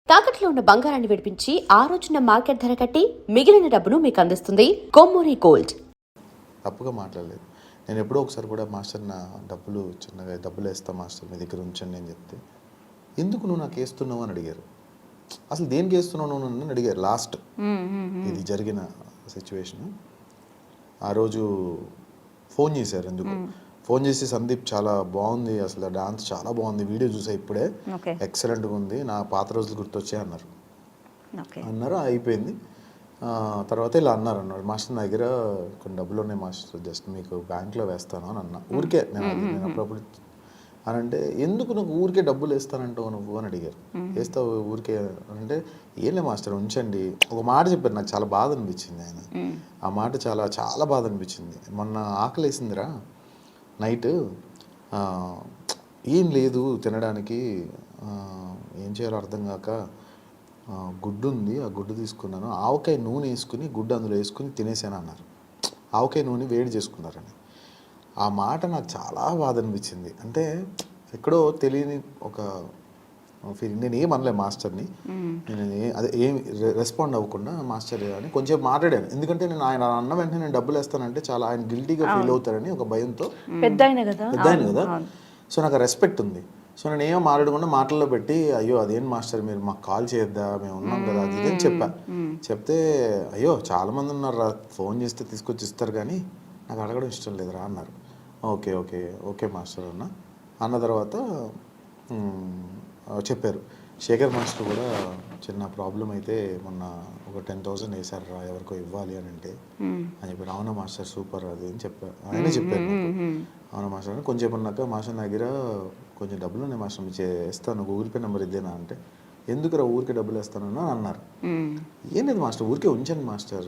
తాకట్లో ఉన్న బంగారాన్ని విడిపించి ఆ రోజున మార్కెట్ ధర కట్టి మిగిలిన డబ్బును మీకు అందిస్తుంది కొమ్మూరి గోల్డ్. తప్పుగా మాట్లాడలేదు. నేను ఎప్పుడో ఒకసారి కూడా మాస్టర్ నా చిన్నగా డబ్బులు వేస్తా మాస్టర్ మీ దగ్గర ఉంచండి అని చెప్తే ఎందుకు నువ్వు నాకు వేస్తున్నావు అని అడిగారు. అసలు దేనికి వేస్తున్నావు నువ్వు అని అడిగారు. లాస్ట్ ఇది జరిగిన సిచ్యువేషన్. ఆ రోజు ఫోన్ చేశారు. ఎందుకు ఫోన్ చేసి సందీప్ చాలా బాగుంది, అసలు డాన్స్ చాలా బాగుంది, వీడియో చూసా ఇప్పుడే, ఎక్సలెంట్గా ఉంది, నా పాత రోజులు గుర్తొచ్చాయి అన్నారు. అయిపోయింది. తర్వాత ఇలా అన్నారు మాస్టర్ నా దగ్గర కొన్ని డబ్బులు ఉన్నాయి మాస్టర్, జస్ట్ మీకు బ్యాంక్లో వేస్తాను అని అన్నా. ఊరికే నేను అప్పుడప్పుడు అని అంటే ఎందుకు నువ్వు ఊరికే డబ్బులు వేస్తానంటావు నువ్వు అని అడిగారు. వేస్తావు ఊరికే అంటే ఏం లే మాస్టర్ ఉంచండి. ఒక మాట చెప్పారు, నాకు చాలా బాధ అనిపించింది ఆయన. ఆ మాట చాలా చాలా బాధ అనిపించింది. మొన్న ఆకలి వేసిందిరా నైట్, ఏం లేదు తినడానికి, ఏం చేయాలో అర్థం కాక గుడ్డు ఉంది, ఆ గుడ్డు తీసుకున్నాను, ఆవకాయ నూనె వేసుకుని గుడ్డు అందులో వేసుకుని తినేసాను అన్నారు. ఆవకాయ నూనె వేడి చేసుకున్నారని. ఆ మాట నాకు చాలా బాధ అనిపించింది. అంటే ఎక్కడో తెలియని ఒక ఫీలింగ్. నేను ఏం అనలే మాస్టర్ని, నేను అదే ఏం రెస్పాండ్ అవ్వకుండా మాస్టర్ అని కొంచెం మాట్లాడాను. ఎందుకంటే నేను ఆయన అన్న వెంటనే నేను డబ్బులు వేస్తానంటే చాలా ఆయన గిల్టీగా ఫీల్ అవుతారని ఒక భయంతో. పెద్ద ఆయన కదా, సో నాకు రెస్పెక్ట్ ఉంది. సో నేను ఏమో మాట్లాడకుండా మాటల్లో పెట్టి అయ్యో అదేం మాస్టర్ మీరు మాకు కాల్ చేయొద్దా, మేము ఉన్నాం కదా అది ఇదని చెప్తే అయ్యో చాలా మంది ఉన్నారు ఫోన్ చేస్తే తీసుకొచ్చి ఇస్తారు కానీ నాకు అడగడం ఇష్టం లేదురా అన్నారు. ఓకే ఓకే ఓకే మాస్టర్ అన్న తర్వాత చెప్పారు. శేఖర్ మాస్టర్ కూడా చిన్న ప్రాబ్లం అయితే మొన్న ఒక 10,000 వేసారు రా ఎవరికో ఇవ్వాలి అని అంటే అని చెప్పారు. అవునా మాస్టర్ సూపర్ అది అని చెప్పారు. ఆయనే చెప్పారు. అవునా మాస్టర్ అని కొంచెం అన్నాక మాస్టర్ నా దగ్గర కొంచెం డబ్బులు ఉన్నాయి మాస్టర్ మీరు వేస్తాను, గూగుల్ పే నెంబర్ ఇద్దేనా అంటే ఎందుకురా ఊరికే డబ్బులు వేస్తాను అని అన్నారు. ఏం లేదు మాస్టర్ ఊరికే ఉంచండి మాస్టర్,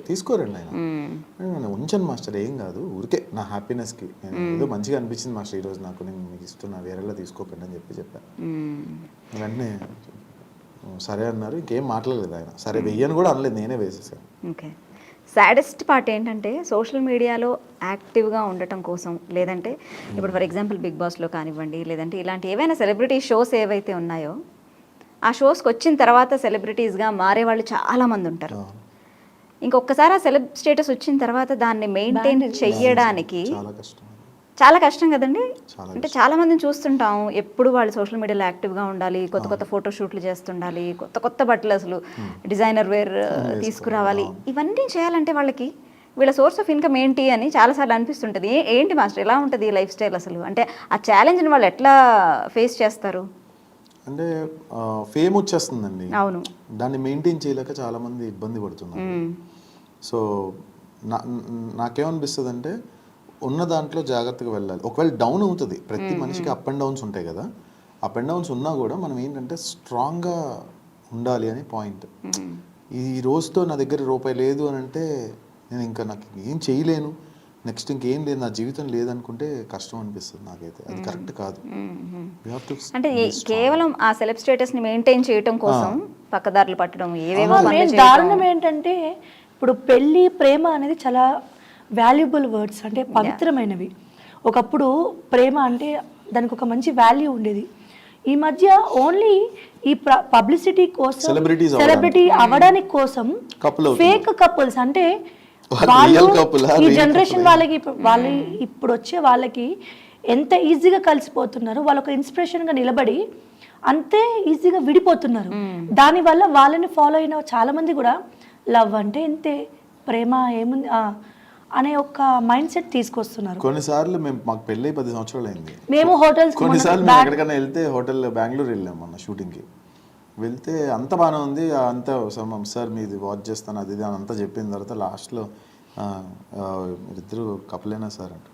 తీసుకోరండి ఆయన, ఉంచండి మాస్టర్ ఏం కాదు ఊరికే నా హ్యాపీనెస్కి, నేను ఏదో మంచిగా అనిపించింది మాస్టర్ ఈరోజు నాకు, నేను మీకు ఇస్తున్నా వేరేలా తీసుకోకండి అని చెప్పాను. వెంటనే సరే అన్నారు. ఇంకేం మాట్లాడలేదు ఆయన. సరే వెయ్యని కూడా అనలేదు, నేనే వేసేసాను. ఓకే. సాడెస్ట్ పార్ట్ ఏంటంటే సోషల్ మీడియాలో యాక్టివ్గా ఉండటం కోసం, లేదంటే ఇప్పుడు ఫర్ ఎగ్జాంపుల్ బిగ్ బాస్లో కానివ్వండి, లేదంటే ఇలాంటి ఏవైనా సెలబ్రిటీ షోస్ ఏవైతే ఉన్నాయో ఆ షోస్కి వచ్చిన తర్వాత సెలబ్రిటీస్గా మారే వాళ్ళు చాలామంది ఉంటారు. ఇంకొకసారి ఆ సెలబ్ స్టేటస్ వచ్చిన తర్వాత దాన్ని మెయింటైన్ చెయ్యడానికి చాలా కష్టం కదండి. అంటే చాలా మందిని చూస్తుంటాం, ఎప్పుడు వాళ్ళు సోషల్ మీడియాలో యాక్టివ్గా ఉండాలి, కొత్త కొత్త ఫోటో షూట్లు చేస్తుండాలి, కొత్త కొత్త బట్టలు అసలు డిజైనర్ వేర్ తీసుకురావాలి. ఇవన్నీ చేయాలంటే వాళ్ళకి వీళ్ళ సోర్స్ ఆఫ్ ఇన్కమ్ ఏంటి అని చాలాసార్లు అనిపిస్తుంటుంది. ఏంటి మాస్టర్ ఎలా ఉంటుంది లైఫ్ స్టైల్ అసలు, అంటే ఆ ఛాలెంజ్ని వాళ్ళు ఎట్లా ఫేస్ చేస్తారు? అంటే ఫేమ్ వచ్చేస్తుందండి. అవును, దాన్ని మెయింటైన్ చేయలేక చాలా మంది ఇబ్బంది పడుతున్నారు. సో నాకేమనిపిస్తుంది అంటే ఉన్న దాంట్లో జాగ్రత్తగా వెళ్ళాలి. ఒకవేళ డౌన్ అవుతుంది, ప్రతి మనిషికి అప్ అండ్ డౌన్స్ ఉంటాయి కదా, అప్ అండ్ డౌన్స్ ఉన్నా కూడా మనం ఏంటంటే స్ట్రాంగ్గా ఉండాలి అని పాయింట్. ఈ రోజుతో నా దగ్గర రూపాయి లేదు అని అంటే నేను ఇంకా నాకు ఏం చేయలేను, నెక్స్ట్ ఇంకేం లేదు నా జీవితం లేదనుకుంటే కష్టం అనిపిస్తుంది నాకైతే. అది కరెక్ట్ కాదు. అంటే కేవలం ఆ సెలబ్ స్టేటస్ ని మెయింటైన్ చేయడం కోసం పక్కదారులు పట్టడం ఏవేవో. దారుణం ఏంటంటే ఇప్పుడు పెళ్లి ప్రేమ అనేది చాలా వాల్యుబుల్ వర్డ్స్, అంటే పవిత్రమైనవి. ఒకప్పుడు ప్రేమ అంటే దానికి ఒక మంచి వాల్యూ ఉండేది. ఈ మధ్య ఓన్లీ ఈ పబ్లిసిటీ కోసం, సెలబ్రిటీ అవ్వడానికి కోసం ఫేక్ కపుల్స్, అంటే వాళ్ళు ఈ జనరేషన్ వాళ్ళకి వాళ్ళు ఇప్పుడు వచ్చే వాళ్ళకి ఎంత ఈజీగా కలిసిపోతున్నారు, వాళ్ళు ఒక ఇన్స్పిరేషన్గా నిలబడి అంతే ఈజీగా విడిపోతున్నారు. దానివల్ల వాళ్ళని ఫాలో అయిన చాలా మంది కూడా లవ్ అంటే ఇంతే, ప్రేమ ఏముంది అనే ఒక మైండ్ సెట్ తీసుకొస్తున్నారు. కొన్నిసార్లు మాకు పెళ్ళి 10 సంవత్సరాలు అయింది, మేము హోటల్స్ కొన్నిసార్లు మేము ఎక్కడికైనా వెళ్తే హోటల్ బెంగళూరు వెళ్ళాం మొన్న షూటింగ్కి, వెళ్తే అంత బాగానే ఉంది, అంతా సార్ మీది వాచ్ చేస్తాను అది ఇది అని అంతా చెప్పిన తర్వాత లాస్ట్లో మీరిద్దరు కపులేనా సార్ అంటే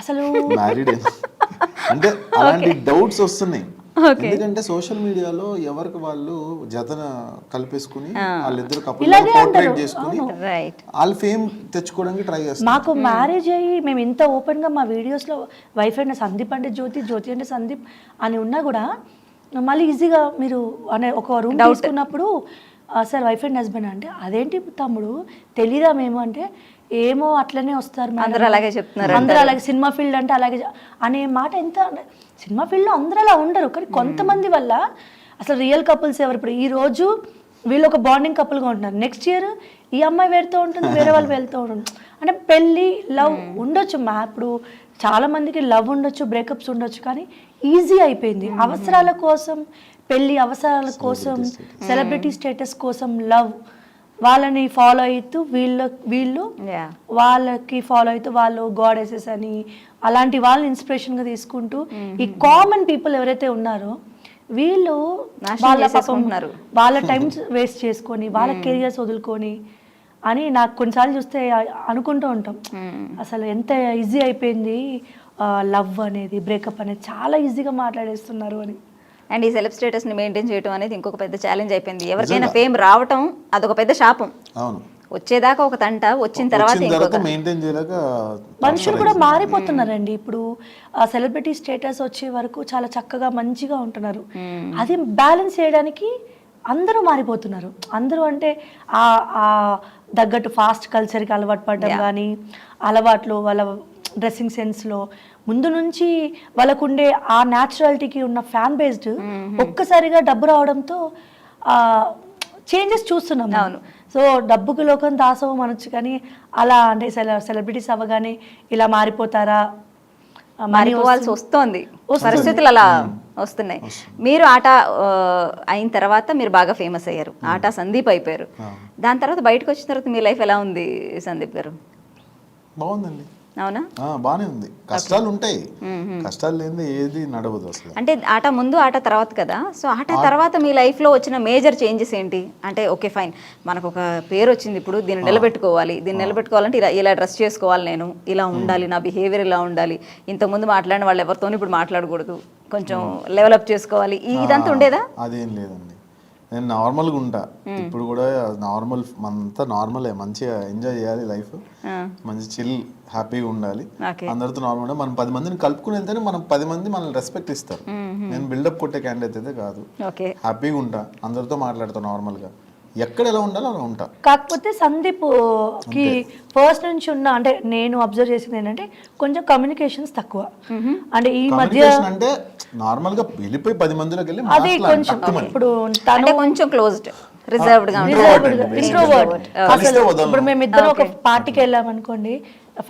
అసలు మ్యారీడ్ అంటే అలాంటి డౌట్స్ వస్తున్నాయి. ఎందుకంటే సోషల్ మీడియాలో ఎవరికి వాళ్ళు జతన కలిపేసుకుని వాళ్ళిద్దరు కపుల్ పోర్ట్రేట్ చేసుకుని వాళ్ళ ఫేమ్ తెచ్చుకోవడానికి ట్రై చేస్తారు. మాకు మ్యారేజ్ అయ్యి మేము ఇంత ఓపెన్ గా మా వీడియోస్ లో వైఫ్ అంటే సందీప్ అంటే జ్యోతి, జ్యోతి అంటే సందీప్ అని ఉన్నా కూడా మళ్ళీ ఈజీగా మీరు అనే ఒక రూమ్ తీసుకున్నప్పుడు సార్ వైఫ్ అండ్ హస్బెండ్ అంటే అదేంటి తమ్ముడు తెలీదా మేము అంటే ఏమో అట్లనే వస్తారు మేడం. అందరూ అలాగే చెప్తున్నారు అందరూ అలాగే, సినిమా ఫీల్డ్ అంటే అలాగే అనే మాట ఎంత, సినిమా ఫీల్డ్లో అందరూ అలా ఉండరు, కానీ కొంతమంది వల్ల అసలు రియల్ కపుల్స్ ఎవరు. ఇప్పుడు ఈ రోజు వీళ్ళు ఒక బాండింగ్ కపుల్గా ఉంటున్నారు, నెక్స్ట్ ఇయర్ ఈ అమ్మాయి వెళ్తూ ఉంటుంది, వేరే వాళ్ళు వెళ్తూ ఉంటుంది. అంటే పెళ్ళి లవ్ ఉండొచ్చు ఇప్పుడు చాలా మందికి లవ్ ఉండొచ్చు, బ్రేకప్స్ ఉండొచ్చు, కానీ ఈజీ అయిపోయింది. అవసరాల కోసం పెళ్ళి, అవసరాల కోసం సెలబ్రిటీ స్టేటస్ కోసం లవ్, వాళ్ళని ఫాలో అవుతూ వీళ్ళు వాళ్ళకి ఫాలో అవుతూ వాళ్ళు గాడెసెస్ అని అలాంటి వాళ్ళని ఇన్స్పిరేషన్గా తీసుకుంటూ ఈ కామన్ పీపుల్ ఎవరైతే ఉన్నారో వీళ్ళు వాళ్ళ పాపం వాళ్ళ టైం వేస్ట్ చేసుకొని వాళ్ళ కెరియర్స్ వదులుకొని అని నాకు కొన్నిసార్లు చూస్తే అనుకుంటూ ఉంటాం, అసలు ఎంత ఈజీ అయిపోయింది లవ్ అనేది, బ్రేకప్ అనేది చాలా ఈజీగా మాట్లాడేస్తున్నారు అని. అండ్ ఈ సెలబ్ స్టేటస్ ని మెయింటైన్ చేయడం అనేది ఇంకొక పెద్ద ఛాలెంజ్ అయిపోయింది. ఎవరికైనా ఫేమ్ రావటం అదొక పెద్ద శాపం. అవును, వచ్చేదాకా ఒక తంట, వచ్చిన తర్వాత ఇంకొక. మెయింటైన్ చేయలేక మనుషులు కూడా మారిపోతున్నారండి. ఇప్పుడు సెలబ్రిటీ స్టేటస్ వచ్చే వరకు చాలా చక్కగా మంచిగా ఉంటున్నారు, అది బ్యాలెన్స్ చేయడానికి అందరూ మారిపోతున్నారు. అందరూ అంటే ఆ తగ్గట్టు ఫాస్ట్ కల్చర్కి అలవాటు పడడం కానీ, అలవాట్లు వాళ్ళ డ్రెస్సింగ్ సెన్స్లో ముందు నుంచి వాళ్ళకుండే ఆ న్యాచురాలిటీకి ఉన్న ఫ్యాన్ బేస్డ్ ఒక్కసారిగా డబ్బు రావడంతో చేంజెస్ చూస్తున్నాం. అవును, సో డబ్బుకి లోకం దాసవం అనొచ్చు, కానీ అలా అంటే సెలబ్రిటీస్ అవ్వగానే ఇలా మారిపోతారా, మారిపోవాల్సి వస్తోంది, పరిస్థితులు అలా వస్తున్నాయి. మీరు ఆట అయిన తర్వాత మీరు బాగా ఫేమస్ అయ్యారు, ఆట సందీప్ అయిపోయారు. దాని తర్వాత బయటకు వచ్చిన తర్వాత మీ లైఫ్ ఎలా ఉంది సందీప్ గారు? బాగుందండి. అవునా? బానే ఉంది. కష్టాలు ఉంటాయి, కష్టాలు లేనిదే ఏది నడవదు అసలు. అంటే ఆట ముందు ఆట తర్వాత కదా, సో ఆట తర్వాత మీ లైఫ్ లో వచ్చిన మేజర్ చేంజెస్ ఏంటి? అంటే ఓకే ఫైన్, మనకు ఒక పేరు వచ్చింది, ఇప్పుడు దీన్ని నిలబెట్టుకోవాలి, దీన్ని నిలబెట్టుకోవాలంటే ఇలా డ్రెస్ చేసుకోవాలి, నేను ఇలా ఉండాలి, నా బిహేవియర్ ఇలా ఉండాలి, ఇంతకుముందు మాట్లాడిన వాళ్ళు ఎవరితోనూ ఇప్పుడు మాట్లాడకూడదు, కొంచెం లెవెలప్ చేసుకోవాలి, ఇదంతా ఉండేదా? అదేం లేదండి, నేను నార్మల్గా ఉంటా ఇప్పుడు కూడా. నార్మల్ అంతా నార్మలే, మంచిగా ఎంజాయ్ చేయాలి లైఫ్, మంచి చిల్ హ్యాపీగా ఉండాలి, అందరితో నార్మల్ ఉండాలి. మనం 10 మందిని కలుపుకుని వెళ్తేనే మనం 10 మంది మనల్ని రెస్పెక్ట్ ఇస్తారు. నేను బిల్డప్ కొట్టే క్యాండిడేట్ అయితే కాదు, హ్యాపీగా ఉంటా, అందరితో మాట్లాడతా నార్మల్గా, ఎక్కడ ఎలా ఉండాలో అలా ఉంటా. కాకపోతే సందీప్ కి ఫస్ట్ నుంచి ఉన్న అంటే నేను అబ్జర్వ్ చేసింది ఏంటంటే కొంచెం కమ్యూనికేషన్స్ తక్కువ. అంటే ఈ మధ్య అంటే నార్మల్ గా వెళ్ళిపోయి 10 మందిలోకి వెళ్ళి అది కొంచెం ఇప్పుడు కొంచెం క్లోజ్డ్, రిజర్వ్డ్ గా ఇంట్రోవర్ట్. అసలు ఇప్పుడు మేము ఇద్దరం ఒక పార్టీకి వెళ్ళాం అనుకోండి,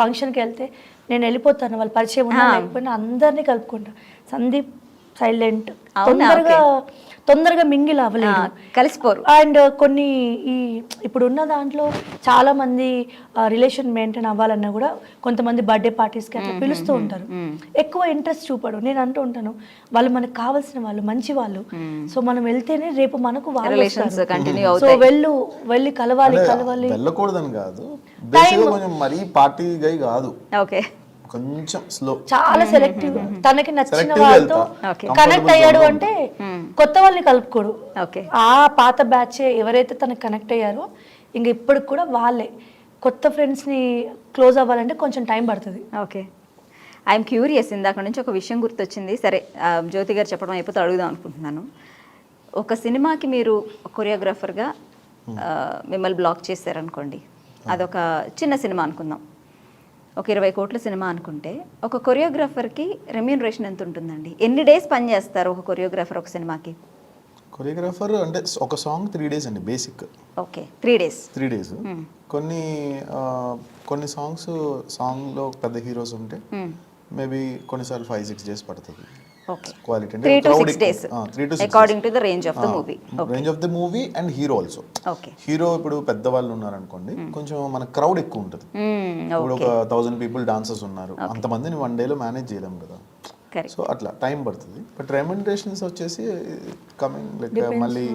ఫంక్షన్కి వెళ్తే నేను వెళ్ళిపోతాను, వాళ్ళు పరిచయం ఉన్నా లేకపోయినా అందరినీ కలుపుకుంటా. సందీప్ సైలెంట్, తొందరగా మింగిల్ అవ్వలేదు, కలిసిపోరు. అండ్ కొన్ని ఇప్పుడు ఉన్న దాంట్లో చాలా మంది రిలేషన్ మెయింటైన్ అవ్వాలన్నా కూడా కొంతమంది బర్త్డే పార్టీస్కి అట్లా పిలుస్తూ ఉంటారు, ఎక్కువ ఇంట్రెస్ట్ చూపడు. నేను అంటూ ఉంటాను, వాళ్ళు మనకు కావాల్సిన వాళ్ళు, మంచి వాళ్ళు, సో మనం వెళ్తేనే రేపు మనకు సో వెళ్ళి కలవాలి వెళ్ళకూడదని కాదు, మరీ పార్టీ గై కాదు, కొంచెం స్లో, చాలా సెలెక్టివ్. తనకి నచ్చిన వాళ్ళతో కనెక్ట్ అయ్యాడు అంటే కొత్త వాళ్ళని కలుపుకోడు. ఆ పాత బ్యాచ్ ఎవరైతే తనకు కనెక్ట్ అయ్యారో ఇంక ఇప్పటికి కూడా వాళ్ళే. కొత్త ఫ్రెండ్స్ని క్లోజ్ అవ్వాలంటే కొంచెం టైం పడుతుంది. ఓకే, ఐఎమ్ క్యూరియస్, ఇందాక నుంచి ఒక విషయం గుర్తొచ్చింది. సరే, జ్యోతి గారు చెప్పడం అయిపోతే అడుగుదాం అనుకుంటున్నాను. ఒక సినిమాకి మీరు కొరియోగ్రాఫర్గా మిమ్మల్ని బ్లాక్ చేశారనుకోండి, అదొక చిన్న సినిమా అనుకుందాం, ఒక 20 కోట్ల సినిమా అనుకుంటే, ఒక కొరియోగ్రాఫర్కి రెమ్యూనరేషన్ ఎంత ఉంటుందండి? ఎన్ని డేస్ పని చేస్తారు ఒక కొరియోగ్రాఫర్ ఒక సినిమాకి? కొరియోగ్రాఫర్ అంటే ఒక సాంగ్ 3 days అండి బేసిక్. Okay, 3 days. కొన్ని సాంగ్లో పెద్ద హీరోస్ ఉంటే మేబీ కొన్నిసార్లు 5-6 days పడుతుంది. క్వాలిటీ అంటే 3 to 6 days according to the range of the movie. Range of the movie and hero also. Hero ఇప్పుడు పెద్ద వాళ్ళు ఉన్నారనుకోండి, కొంచెం మన క్రౌడ్ ఎక్కువ ఉంటుంది. ఇప్పుడు ఒక 1000 people డాన్సర్స్ ఉన్నారు, అంతమందిని 1 day లో మేనేజ్ చేయలేం కదా, సో అట్లా టైం పడుతుంది. బట్ రెమ్యూనరేషన్స్ వచ్చేసి కమింగ్ లైక్ మళ్ళీ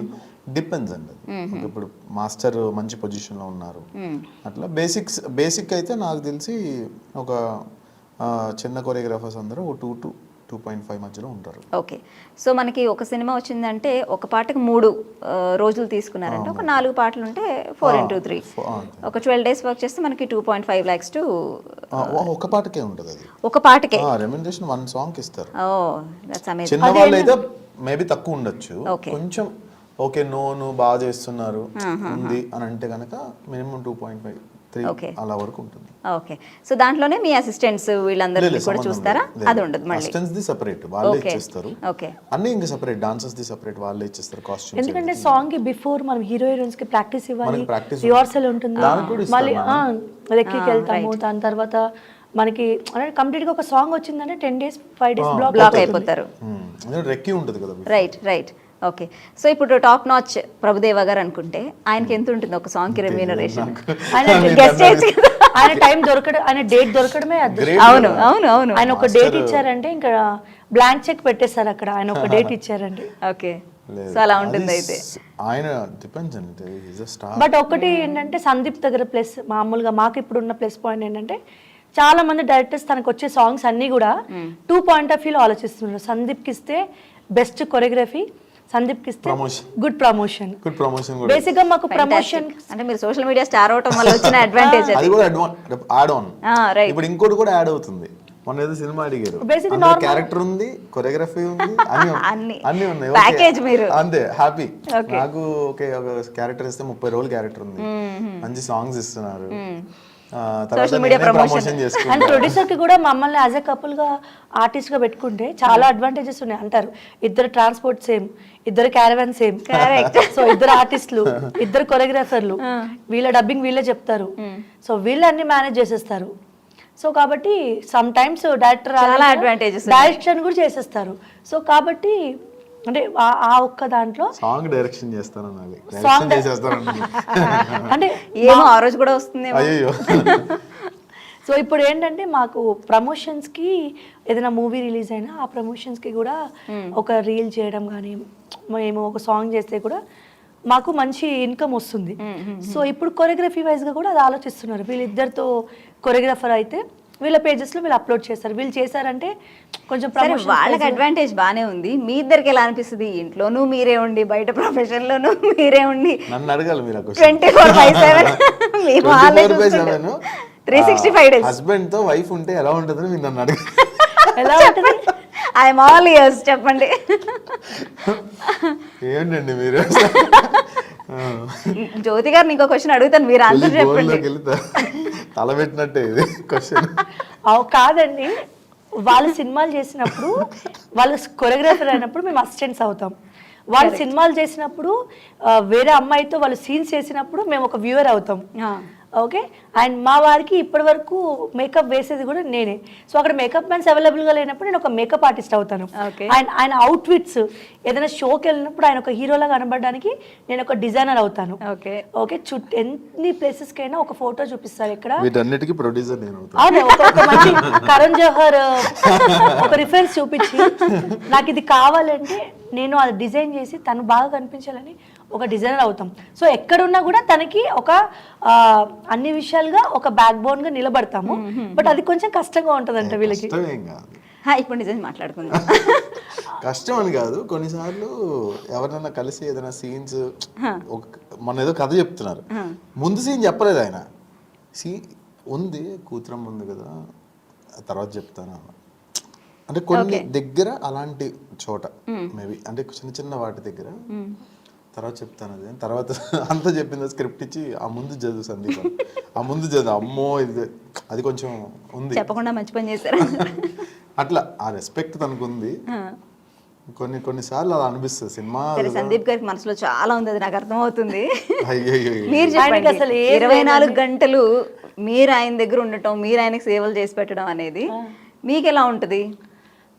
డిపెండ్స్ అండి. ఇప్పుడు మాస్టర్ మంచి పొజిషన్లో ఉన్నారు, అట్లా బేసిక్ అయితే నాకు తెలిసి ఒక చిన్న కొరియోగ్రాఫర్స్ అందరూ 2 to 2.5 మధ్యలో ఉంటారు. ఓకే, సో మనకి ఒక సినిమా వచ్చిందంటే ఒక పాటకి 3 రోజులు తీసుకున్నారంటే ఒక 4 పాటలు ఉంటే 4 into 3, ఒక 12 days వర్క్ చేస్తే మనకి 2.5 lakhs టు ఒక పాటకే ఉంటుంది. అది ఒక పాటకే రెమ్యూనరేషన్ 1 song ఇస్తారు. That's amazing. చిన్న వాళ్ళు అయితే మేబీ తక్కువ ఉండొచ్చు, కొంచెం ఓకే నువ్వు బాగా చేస్తున్నారు ఉంది అని అంటే కనుక మినిమం 2.5 3 Okay. అలా వరకు ఉంటుంది. ఓకే, సో దాంట్లోనే మీ అసిస్టెంట్స్ వీళ్ళందరినీ లేదు, కూడా సంబంధం చూస్తారా? లేదు. అది ఉండదు మళ్ళీ. అసిస్టెంట్స్ ది సెపరేట్, వాళ్ళే Okay. ఇచ్చేస్తారు. ఓకే, అన్నీ ఇంకా సెపరేట్, డాన్సర్స్ ది సెపరేట్, వాళ్ళే ఇచ్చేస్తారు కాస్ట్యూమ్స్. ఎందుకంటే సాంగ్ కి బిఫోర్ మనం హీరోయిన్స్ కి ప్రాక్టీస్ ఇవ్వాలి, మనకి practice రిహార్సల్ ఉంటుంది, దానికి కూడా మళ్ళీ ఇస్తారా? రెక్కికి వెళ్తాము, దాని తర్వాత మనకి అంటే కంప్లీట్ గా ఒక సాంగ్ వచ్చిందంటే 10 days 5 days బ్లాక్ అయిపోతారు. రెక్కి ఉంటుంది కదా. Right right. ఓకే, సో ఇప్పుడు టాప్ నాచ్ ప్రభుదేవా గారు అనుకుంటే ఆయనకి ఎంత ఉంటుంది ఒక సాంగ్ కి రెమ్యూనరేషన్? ఆయన గెస్ట్ చేయొచ్చు కదా. ఆయన టైం దొరకడం, ఆయన డేట్ దొరకడమే అదృష్టం. అవును అవును అవును. ఆయన ఒక డేట్ ఇచ్చారంటే ఇంకా బ్లాంక్ చెక్ పెట్టేస్తారు అక్కడ, ఆయన ఒక డేట్ ఇచ్చారంటే. ఓకే, సో అలా ఉంటుంది అయితే. ఆయన డిపెండ్స్ అంటే ఈజ్ అ స్టార్. బట్ ఒకటి ఏంటంటే సందీప్ దగ్గర ప్లస్, మామూలుగా మాకు ఇప్పుడు ఉన్న ప్లస్ పాయింట్ ఏంటంటే చాలా మంది డైరెక్టర్స్ తనకు వచ్చే సాంగ్స్ అన్ని కూడా 2 పాయింట్ ఆఫ్ వ్యూలో ఆలోచిస్తున్నారు. సందీప్కి ఇస్తే బెస్ట్ కొరియోగ్రఫీ, సందీప్కి ఇస్తే గుడ్ ప్రమోషన్. గుడ్ ప్రమోషన్ కూడా. బేసిక్ గా మాకు ప్రమోషన్ అంటే మీరు సోషల్ మీడియా స్టార్ అవటం వల్ల వచ్చిన అడ్వాంటేజ్ అది కూడా యాడ్ ఆన్. రైట్. ఇప్పుడు ఇంకోటి కూడా యాడ్ అవుతుంది. మొన్న ఏదో సినిమా అడిగారు, Basically క్యారెక్టర్ ఉంది, కొరియోగ్రఫీ ఉంది, అన్ని ఉన్నాయి. ప్యాకేజ్ మీరు అంతే హ్యాపీ. నాకు ఓకే, ఒక క్యారెక్టర్ ఇస్తే 30 రోజులు క్యారెక్టర్ ఉంది, మంచి సాంగ్స్ ఇస్తున్నారు, సోషల్ మీడియా ప్రమోషన్ అండ్ చేసుకుంటారు. ప్రొడ్యూసర్ కి కూడా మమ్మల్ని యాజ్ ఎ కపుల్ గా ఆర్టిస్ట్ గా పెట్టుకుంటే చాలా అడ్వాంటేజెస్ ఉన్నాయి అంటారు. ఇద్దరు ట్రాన్స్పోర్ట్ సేమ్, ఇద్దరు క్యారవాన్ సేమ్, సో ఇద్దరు ఆర్టిస్టులు, ఇద్దరు కొరియోగ్రాఫర్లు, వీళ్ళ డబ్బింగ్ వీళ్ళే చెప్తారు, సో వీళ్ళు అన్ని మేనేజ్ చేసేస్తారు. సో కాబట్టి సమ్ టైమ్స్ డైరెక్టర్ చాలా advantages డైరెక్షన్ కూడా చేసేస్తారు. సో కాబట్టి అంటే ఆ ఒక్క దాంట్లో సాంగ్ డైరెక్షన్ చేస్తాను, Song అంటే ఏమో ఆ రోజు కూడా వస్తుంది. అయ్యో. సో ఇప్పుడు ఏంటంటే మాకు ప్రమోషన్స్కి ఏదైనా మూవీ రిలీజ్ అయినా ఆ ప్రమోషన్స్కి కూడా ఒక రీల్ చేయడం కానీ, మేము ఒక సాంగ్ చేస్తే కూడా మాకు మంచి ఇన్కమ్ వస్తుంది. సో ఇప్పుడు కొరియోగ్రఫీ వైజ్గా కూడా అది ఆలోచిస్తున్నారు. వీళ్ళిద్దరితో కొరియోగ్రాఫర్ అయితే వీళ్ళ పేజెస్లో వీళ్ళు అప్లోడ్ చేస్తారు, వీళ్ళు చేశారంటే కొంచెం ప్రమోషన్. వాళ్ళకి అడ్వాంటేజ్ బానే ఉంది. మీ ఇద్దరికి ఎలా అనిపిస్తుంది? ఇంట్లోనూ మీరే ఉండి, బయట ప్రొఫెషన్ లోనూ మీరే ఉండి, నన్ను అడగాలి మీరు 24/7 మేము వాళ్ళే చూసుకుంటాం. 365 days. హస్బెండ్ తో వైఫ్ ఉంటే ఎలా ఉంటుందని మీరు నన్ను అడగాలి. ఎలా ఉంటుంది? ఐఎమ్ ఆల్ ఇయర్స్, చెప్పండి. ఏంటండి మీరు? జ్యోతి గారు ఇంకో క్వశ్చన్ అడుగుతాను, మీరు ఆన్సర్ చెప్పండి. తల పెట్టినట్టే ఇది క్వశ్చన్. కాదండి, వాళ్ళు సినిమాలు చేసినప్పుడు, వాళ్ళు కొరియోగ్రాఫర్ అయినప్పుడు మేము అసిస్టెంట్స్ అవుతాం. వాళ్ళు సినిమాలు చేసినప్పుడు వేరే అమ్మాయితో వాళ్ళు సీన్స్ చేసినప్పుడు మేము ఒక వ్యూవర్ అవుతాం. ఓకే, అండ్ మా వారికి ఇప్పటి వరకు మేకప్ వేసేది కూడా నేనే. సో అక్కడ మేకప్ మ్యాన్స్ అవైలబుల్గా లేనప్పుడు నేను ఒక మేకప్ ఆర్టిస్ట్ అవుతాను. అండ్ ఆయన అవుట్ఫిట్స్ ఏదైనా షోకి వెళ్ళినప్పుడు ఆయన ఒక హీరోలాగా కనబడడానికి నేను ఒక డిజైనర్ అవుతాను. ఓకే, ఎన్ని ప్లేసెస్కి అయినా ఒక ఫోటో చూపిస్తారు ఇక్కడ, వీటన్నిటికీ ప్రొడ్యూసర్ నేను అవుతాను. అదే ఒక మంచి కరణ్ జోహర్ ఒక రిఫరెన్స్ చూపించి నాకు ఇది కావాలంటే నేను అది డిజైన్ చేసి తను బాగా కనిపించాలని ఒక డిజైనర్ అవుతాం. సో ఎక్కడున్నా కూడా తనకి ఒక అన్ని విషయాలుగా ఒక బ్యాక్ బోన్ గా నిలబడతాము. బట్ అది కొంచెం కష్టంగా ఉంటదంట వీళ్ళకి. ఇప్పుడు నిజంగా మాట్లాడుకుందాం. కష్టం అని కాదు, కొన్నిసార్లు ఎవరైనా కలిసి ఏదైనా సీన్స్, మన ఏదో కథ చెప్తున్నారు, ముందు సీన్ చెప్పలేదు ఆయన, ఉంది కూతురం ఉంది కదా తర్వాత చెప్తాను అంటే కొన్ని దగ్గర అలాంటి చోట మేబీ అంటే చిన్న చిన్న వాటి దగ్గర తర్వాత చెప్తాను అది తర్వాత అంతా చెప్పింది స్క్రిప్ట్ ఇచ్చి ఆ ముందు చదువు సందీప్, ఆ ముందు చదువు, అమ్మో ఇది అది కొంచెం ఉంది, చెప్పకుండా మంచి పని చేశారు. అట్లా ఆ రెస్పెక్ట్ తనకు ఉంది. కొన్నిసార్లు అలా అనిపిస్తుంది సినిమా. సందీప్ గారికి మనసులో చాలా ఉంది, అది నాకు అర్థమవుతుంది. అయ్యో మీరు చెప్పండి, అసలు 24 గంటలు మీరు ఆయన దగ్గర ఉండటం, మీరు ఆయనకి సేవలు చేసి పెట్టడం అనేది మీకు ఎలా ఉంటుంది?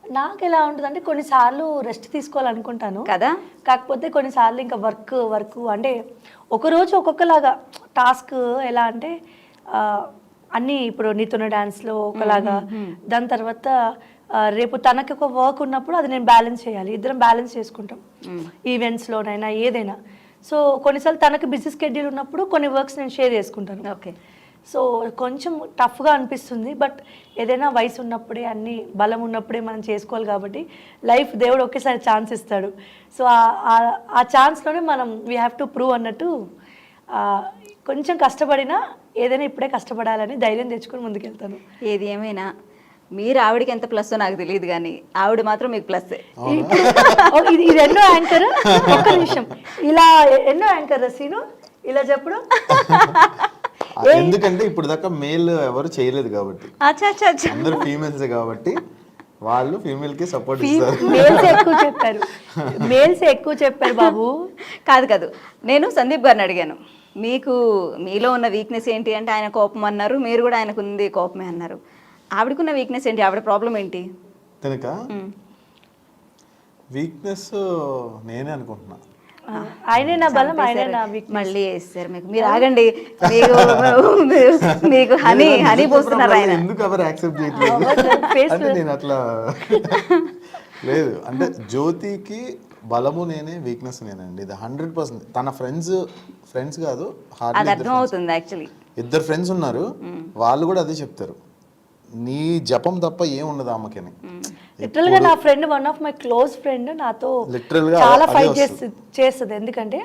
నాకు ఎలా ఉంటుంది అంటే కొన్నిసార్లు రెస్ట్ తీసుకోవాలనుకుంటాను కదా, కాకపోతే కొన్నిసార్లు ఇంకా వర్క్ అంటే ఒకరోజు ఒక్కొక్కలాగా టాస్క్. ఎలా అంటే అన్నీ ఇప్పుడు నీతోనే డాన్స్లో ఒకలాగా, దాని తర్వాత రేపు తనకి ఒక వర్క్ ఉన్నప్పుడు అది నేను బ్యాలెన్స్ చేయాలి, ఇద్దరం బ్యాలెన్స్ చేసుకుంటాం ఈవెంట్స్లోనైనా ఏదైనా. సో కొన్నిసార్లు తనకి బిజీ స్కెడ్యూల్ ఉన్నప్పుడు కొన్ని వర్క్స్ నేను షేర్ చేసుకుంటాను. ఓకే, సో కొంచెం టఫ్గా అనిపిస్తుంది. బట్ ఏదైనా వయసు ఉన్నప్పుడే, అన్ని బలం ఉన్నప్పుడే మనం చేసుకోవాలి కాబట్టి లైఫ్ దేవుడు ఒకేసారి ఛాన్స్ ఇస్తాడు. సో ఆ ఛాన్స్లోనే మనం వీ హ్యావ్ టు ప్రూవ్ అన్నట్టు కొంచెం కష్టపడినా ఏదైనా ఇప్పుడే కష్టపడాలని ధైర్యం తెచ్చుకొని ముందుకెళ్తాను. ఏది ఏమైనా మీరు ఆవిడకి ఎంత ప్లస్ నాకు తెలియదు, కానీ ఆవిడ మాత్రం మీకు ప్లస్. ఇది రెండో యాంకర్, ఒక్క నిమిషం, ఇలా ఎన్నో యాంకర్ సీను ఇలా చెప్పడం ఎందుకంటే ఇప్పుడు దాకా మేల్ ఎవరు చేయలేదు కాబట్టి, అచ్చా అచ్చా అచ్చా. అందరు ఫీమేల్స్ కాబట్టి వాళ్ళు ఫీమేల్ కి సపోర్ట్ ఇస్తారు. మేల్స్ ఎక్కువ చెప్పారు బాబు. కాదు కాదు, నేను సందీప్ గారిని అడిగాను, మీకు మీలో ఉన్న వీక్నెస్ ఏంటి అంటే ఆయన కోపం అన్నారు, మీరు కూడా ఆయనకు ఉంది కోపమే అన్నారు. ఆవిడకున్న వీక్నెస్ ఏంటి, ఆవిడ ప్రాబ్లం ఏంటి? కనుక వీక్నెస్ నేనే అనుకుంటున్నా. ఆయనే నా బలం, ఆయనే నా వీక్నెస్. మళ్ళీ వేస్తారు మీకు. మీరు ఆగండి, మీకు హనీ పోస్తున్నారు ఆయన. ఎందుకు ఎవరు యాక్సెప్ట్ చేయట్లేదు అంటే నేను అట్లా లేదు. అంటే జ్యోతికి బలము నేనే, వీక్నెస్ నేనండి. ఇది 100%. తన ఫ్రెండ్స్ కాదు, అది అర్థం అవుతుంది యాక్చువల్లీ. ఇద్దరు ఫ్రెండ్స్ ఉన్నారు, వాళ్ళు కూడా అదే చెప్తారు, నీ జపం తప్ప ఏం ఉండదు ఆమెకని. లిటరల్ గా నా friend, one of my close friend నాతో లిటరల్ గా చాలా ఫైట్ చేస్తుంది. ఎందుకంటే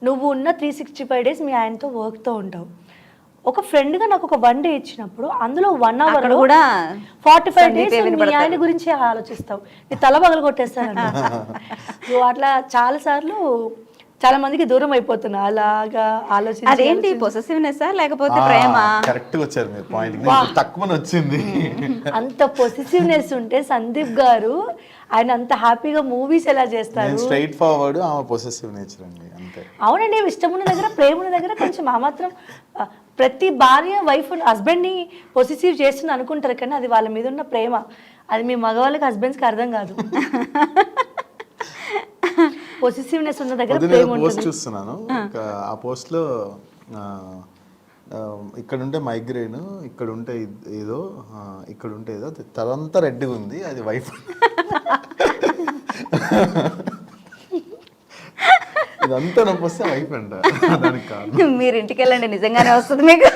నువ్వు ఉన్న 365 days మీ ఆయనతో వర్క్ తో ఉంటావు. ఒక ఫ్రెండ్ గా నాకు ఒక 1 day ఇచ్చినప్పుడు అందులో 1 hour కూడా 45 days మీ ఆయన గురించి ఆలోచిస్తావు, నీ తల పగలు కొట్టేస్తాను. నువ్వు అట్లా చాలా సార్లు చాలా మందికి దూరం అయిపోతున్నా అలాగా ఆలోచించి. అదేంటి పొసెసివ్నెస్ లేకపోతే ప్రేమ? కరెక్ట్ వచ్చారు మీరు పాయింట్, తక్కువ వచ్చింది. అంత పొసెసివ్నెస్ ఉంటే సందీప్ గారు ఆయన అంత హ్యాపీగా మూవీస్ ఎలా చేస్తారు? స్ట్రైట్ ఫార్వర్డ్, ఆమె పొసెసివ్ నేచర్ అండి, అంతే. అవునండి, ఇష్టం ఉన్న దగ్గర, ప్రేమ ఉన్న దగ్గర కొంచెం ఆ మాత్రం. ప్రతి భార్య వైఫ్ హస్బెండ్ని పొసెసివ్ చేస్తుంది అనుకుంటారు, కానీ అది వాళ్ళ మీద ఉన్న ప్రేమ. అది మీ మగవాళ్ళకి హస్బెండ్స్కి అర్థం కాదు. పొసెసివ్నెస్ ఉన్న దగ్గర ప్రేమ ఉంటుంది. పోస్ట్ చూస్తున్నాను, ఆ పోస్ట్ లో ఇక్కడ ఉంటే మైగ్రేన్, ఇక్కడ ఉంటే ఏదో, ఇక్కడ ఉంటే ఏదో, తలంతా రెడ్డిగా ఉంది, అది వైఫ్. ఇదంతా నొప్పి వస్తే వైఫ్ అంట, దానికి కాదు. మీరు ఇంటికి వెళ్ళండి, నిజంగానే వస్తుంది మీకు.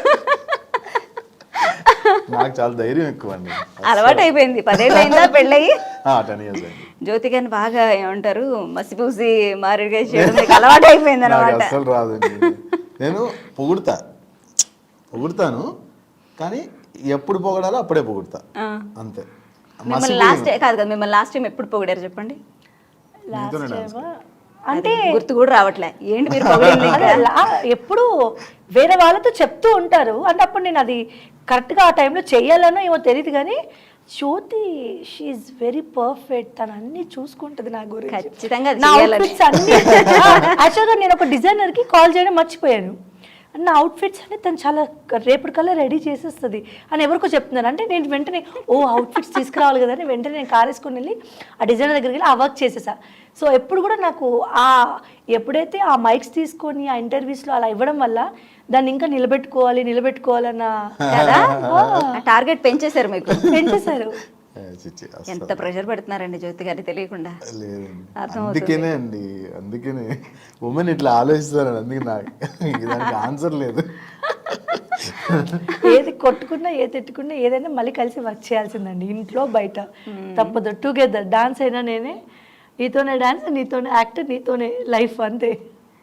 నాకు చాలా ధైర్యం ఎక్కువ అండి, అలవాటు అయిపోయింది. 10 ఏళ్ళు అయిందా పెళ్ళయి? 10 years అయింది. జ్యోతి గారిని బాగా ఏమంటారు, మసిపూసి మారేడుగా చేయడం మీకు అలవాటు అయిపోయింది అనమాట. అసలు రాదండి. నేను పొగుడతాను కానీ ఎప్పుడు పొగడాలో అప్పుడే పొగుడతా, అంతే. మిమ్మల్ని లాస్ట్ కాదు కదా, మిమ్మల్ని లాస్ట్ టైం ఎప్పుడు పొగిడారు చెప్పండి? అంటే గుర్తు కూడా రావట్లే. ఏంటి మీరు పొగిడింది? ఎప్పుడు వేరే వాళ్ళతో చెప్తూ ఉంటారు, అంటే అప్పుడు నేను అది కరెక్ట్గా ఆ టైంలో చెయ్యాలనో ఏమో తెలియదు, కానీ జ్యోతి షీఈస్ వెరీ పర్ఫెక్ట్, తను అన్ని చూసుకుంటది నా గురించి. ఖచ్చితంగా యాక్చువల్గా నేను ఒక డిజైనర్కి కాల్ చేయడం మర్చిపోయాను. నా అవుట్ఫిట్స్ అన్ని తను చాలా రేపటికల్లా రెడీ చేసేస్తుంది అని ఎవరికో చెప్తున్నాను. అంటే నేను వెంటనే అవుట్ఫిట్స్ తీసుకురావాలి కదా అని వెంటనే నేను కార్ వేసుకుని వెళ్ళి ఆ డిజైనర్ దగ్గరికి వెళ్ళి ఆ వర్క్ చేసేసా. సో ఎప్పుడు కూడా నాకు ఎప్పుడైతే ఆ మైక్స్ తీసుకొని ఆ ఇంటర్వ్యూస్లో అలా ఇవ్వడం వల్ల దాన్ని ఇంకా నిలబెట్టుకోవాలన్న టార్గెట్ పెంచేశారు, మీకు పెంచేశారు. చిచ్చి, ఎంత ప్రెషర్ పెడుతున్నారండి జ్యోతి గారి తెలియకుండా. అందుకేనే అండి, అందుకనే ఉమెన్ ఇట్లా ఆలోచిస్తారు, అందుకే నాకు ఆన్సర్ లేదు. ఏది కొట్టుకున్నా, ఏది తిట్టుకున్నా, ఏదైనా మళ్ళీ కలిసి వర్క్ చేయాల్సిందండి, ఇంట్లో బయట తప్పదు. టుగెదర్ డాన్స్ అయినా నేనే, నీతోనే డాన్స్, నీతోనే యాక్టర్, నీతోనే లైఫ్, అంతే.